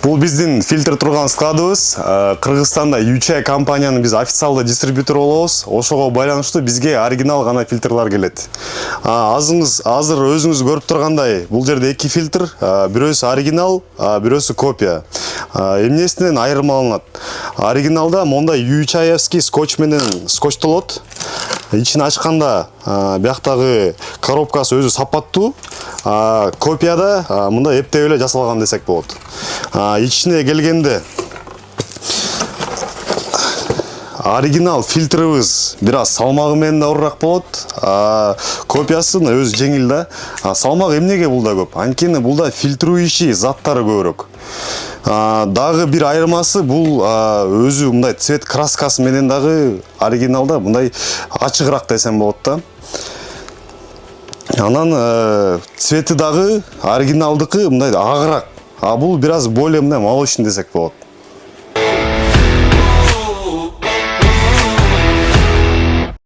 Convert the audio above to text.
Бул биздин фильтр турган складыбыз. Кыргызстанда Ючай компаниянын биз официалдуу дистрибьютор болобуз. Ошого байланыштуу бизге оригинал гана фильтрлар келет. Азыр өзүңүз көрүп тургандай, бул жерде эки фильтр, бирөөсү оригинал, бирөөсү копия. Эмнесинен айырмаланат? Оригиналда мондай ючаевский скотч менен скотчтолот. Ичин ачканда бияктагы коробкасы өзү сапаттуу, копияда мындай эптеп эле жасалган десек болот. Ичине келгенде оригинал фильтрыбыз бир аз салмагы менен да оорураак болот. Копиясын өзү жеңил да. Салмак эмнеге булда көп? Анткени булда фильтрующий заттары көбүрөөк. Дагы бир айырмасы бул өзү мындай цвет краскасы менен дагы оригиналда мындай ачыгыраак десем болот да. Анан цвети дагы оригиналдыкы мындай агыраак. Бул бир аз более мындай молочный десек болот.